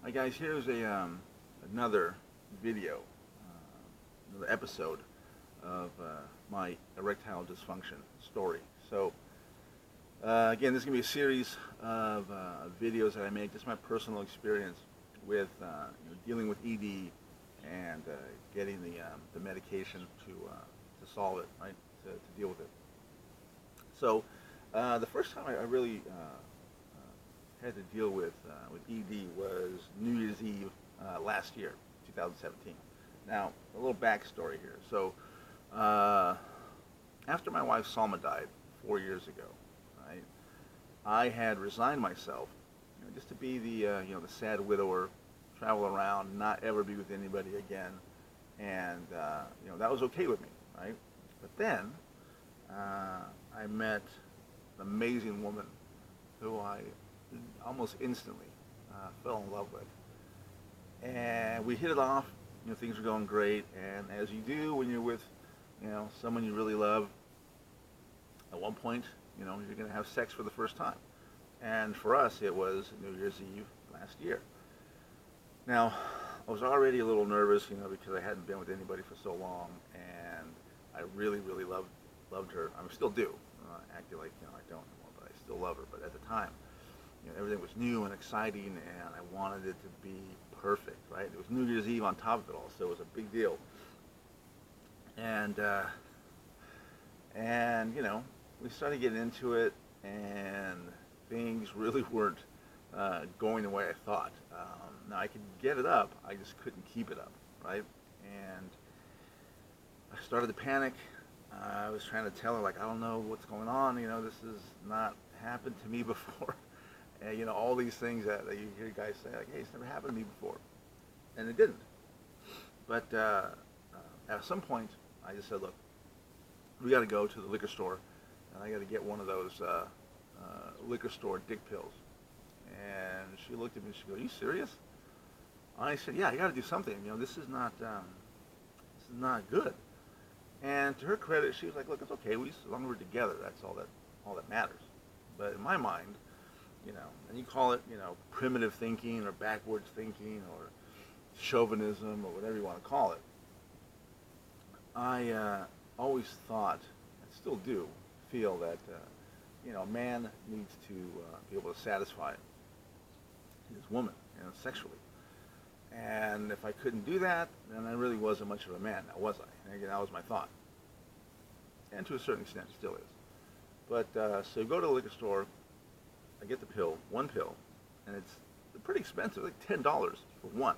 Hi guys, here's another video, another episode of My Erectile Dysfunction Story. So again, this is going to be a series of videos that I make, just my personal experience with dealing with ED and getting the medication to solve it, right, to deal with it. So the first time I really had to deal with ED was New Year's Eve last year, 2017. Now, a little backstory here. So, after my wife Salma died 4 years ago, right, I had resigned myself, just to be the sad widower, travel around, not ever be with anybody again, and that was okay with me, right? But then I met an amazing woman who I almost instantly fell in love with, and we hit it off. Things were going great, and as you do when you're with someone you really love, at one point you're going to have sex for the first time, and for us it was New Year's Eve last year. Now, I was already a little nervous, because I hadn't been with anybody for so long, and I really loved her. I still do, acting like I don't anymore, but I still love her. But at the time, everything was new and exciting, and I wanted it to be perfect, right? It was New Year's Eve on top of it all, so it was a big deal. And we started getting into it, and things really weren't going the way I thought. Now, I could get it up, I just couldn't keep it up, right? And I started to panic. I was trying to tell her, like, I don't know what's going on, this has not happened to me before. And, all these things that you hear guys say, like, hey, it's never happened to me before. And it didn't. But at some point, I just said, look, we got to go to the liquor store, and I got to get one of those liquor store dick pills. And she looked at me and she goes, are you serious? I said, yeah, you got to do something. This is not good. And to her credit, she was like, look, it's okay. As long as we're together, that's all that matters. But in my mind, and you call it, primitive thinking or backwards thinking or chauvinism or whatever you want to call it, I always thought, and still do, feel that, a man needs to be able to satisfy his woman, sexually. And if I couldn't do that, then I really wasn't much of a man, now was I? And again, that was my thought. And to a certain extent, it still is. But, so you go to the liquor store, I get the pill, one pill, and it's pretty expensive, like $10 for one.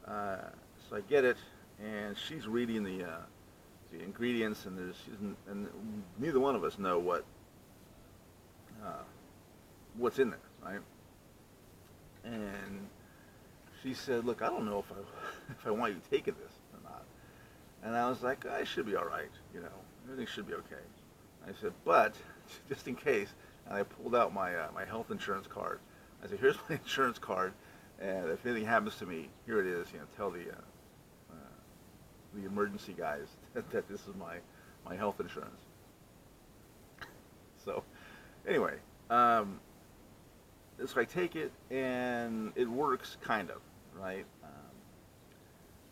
So I get it, and she's reading the ingredients, and and neither one of us know what's in there, right? And she said, look, I don't know if I want you taking this or not. And I was like, I should be all right, everything should be okay. I said, but just in case, and I pulled out my health insurance card. I said, here's my insurance card, and if anything happens to me, here it is. Tell the emergency guys that this is my health insurance. So, anyway, so I take it, and it works, kind of, right?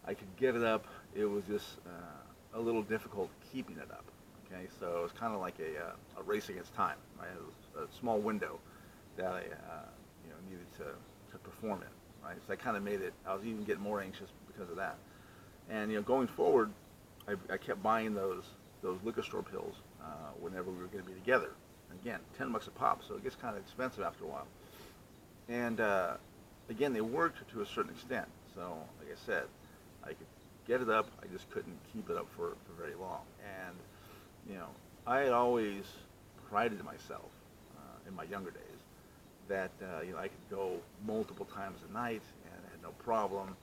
I could get it up. It was just a little difficult keeping it up. Okay, so it was kind of like a race against time, right? It was a small window that I needed to perform in, right? So I kind of made it. I was even getting more anxious because of that. And going forward, I kept buying those liquor store pills whenever we were going to be together. Again, $10 a pop, so it gets kind of expensive after a while. And again, they worked to a certain extent. So, like I said, I could get it up. I just couldn't keep it up for very long. And I had always prided myself in my younger days that I could go multiple times a night and I had no problem,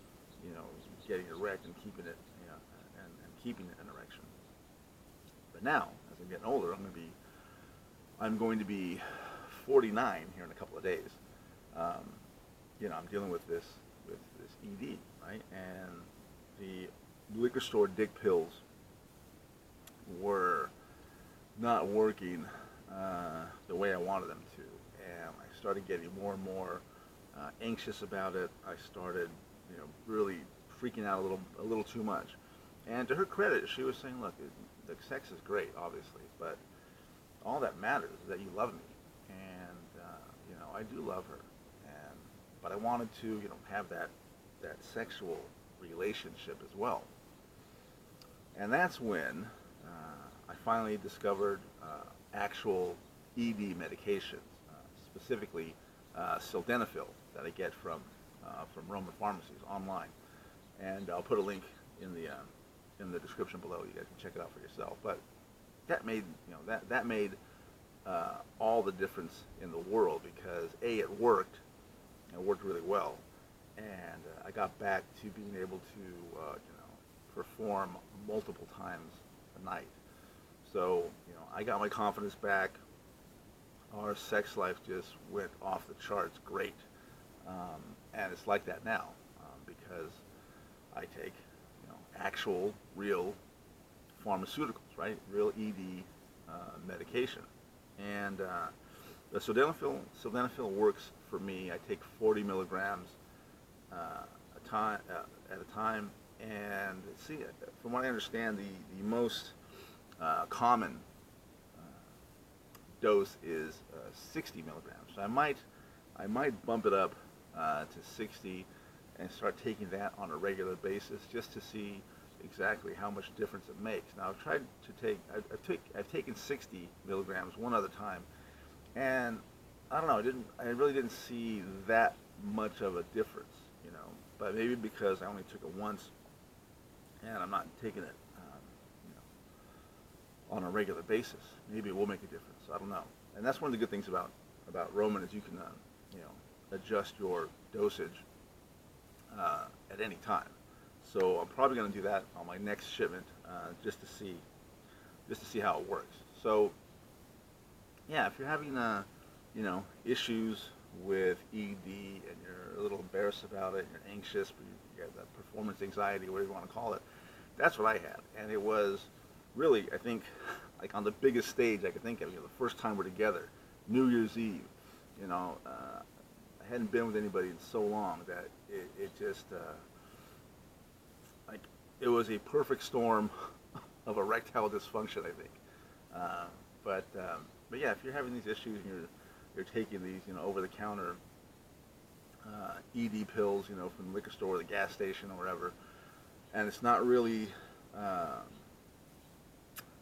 getting erect and keeping it, and keeping an erection. But now, as I'm getting older, I'm going to be 49 here in a couple of days. I'm dealing with this ED, right? And the liquor store dick pills were not working the way I wanted them to, and I started getting more and more anxious about it. I started, really freaking out a little too much. And to her credit, she was saying, "Look, the sex is great, obviously, but all that matters is that you love me, and I do love her, but I wanted to, have that sexual relationship as well." And that's when I finally discovered actual ED medications, specifically Sildenafil that I get from Roman pharmacies online, and I'll put a link in the description below. You guys can check it out for yourself. But that made that made all the difference in the world, because it worked. It worked really well, and I got back to being able to perform multiple times a night. So I got my confidence back. Our sex life just went off the charts great, and it's like that now, because I take actual real pharmaceuticals, right? Real ED medication, and the sildenafil works for me. I take 40 milligrams at a time, and see, from what I understand, the most common dose is 60 milligrams. So I might bump it up to 60 and start taking that on a regular basis, just to see exactly how much difference it makes. Now I've tried to take, I've taken 60 milligrams one other time, and I don't know, I really didn't see that much of a difference, but maybe because I only took it once and I'm not taking it on a regular basis. Maybe it will make a difference. I don't know. And that's one of the good things about Roman, is you can adjust your dosage at any time. So I'm probably going to do that on my next shipment, just to see how it works. So yeah, if you're having issues with ED and you're a little embarrassed about it, and you're anxious, but you have that performance anxiety, whatever you want to call it, that's what I had. And it was really, I think, like on the biggest stage I could think of. The first time we're together, New Year's Eve. I hadn't been with anybody in so long that it just like it was a perfect storm of erectile dysfunction, I think. But yeah, if you're having these issues and you're taking these over-the-counter ED pills, from the liquor store or the gas station or wherever, and it's not really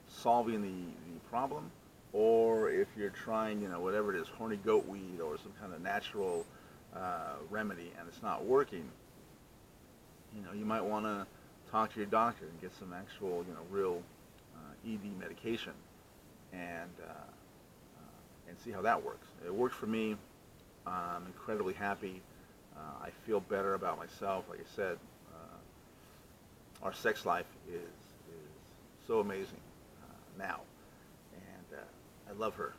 solving the problem, or if you're trying, whatever it is, horny goat weed or some kind of natural remedy, and it's not working, you might want to talk to your doctor and get some actual, real ED medication, and see how that works. It worked for me. I'm incredibly happy. I feel better about myself. Like I said, our sex life is so amazing now, and I love her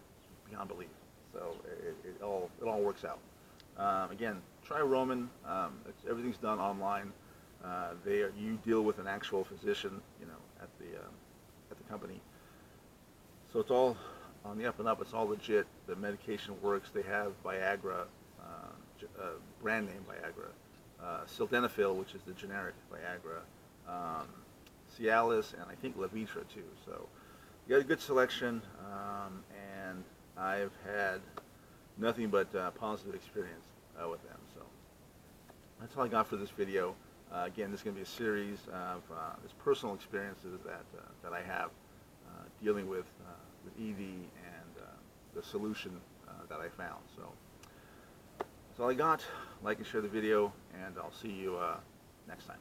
beyond belief. So it all works out. Again, try Roman. Everything's done online. You deal with an actual physician, at the company. So it's all on the up and up. It's all legit. The medication works. They have Viagra, brand name Viagra, Sildenafil, which is the generic Viagra, Cialis, and I think Levitra too. So you got a good selection, and I've had nothing but positive experience with them. So that's all I got for this video. Again, this is going to be a series of this personal experiences that I have dealing with ED and the solution that I found. So that's all I got. Like and share the video, and I'll see you next time.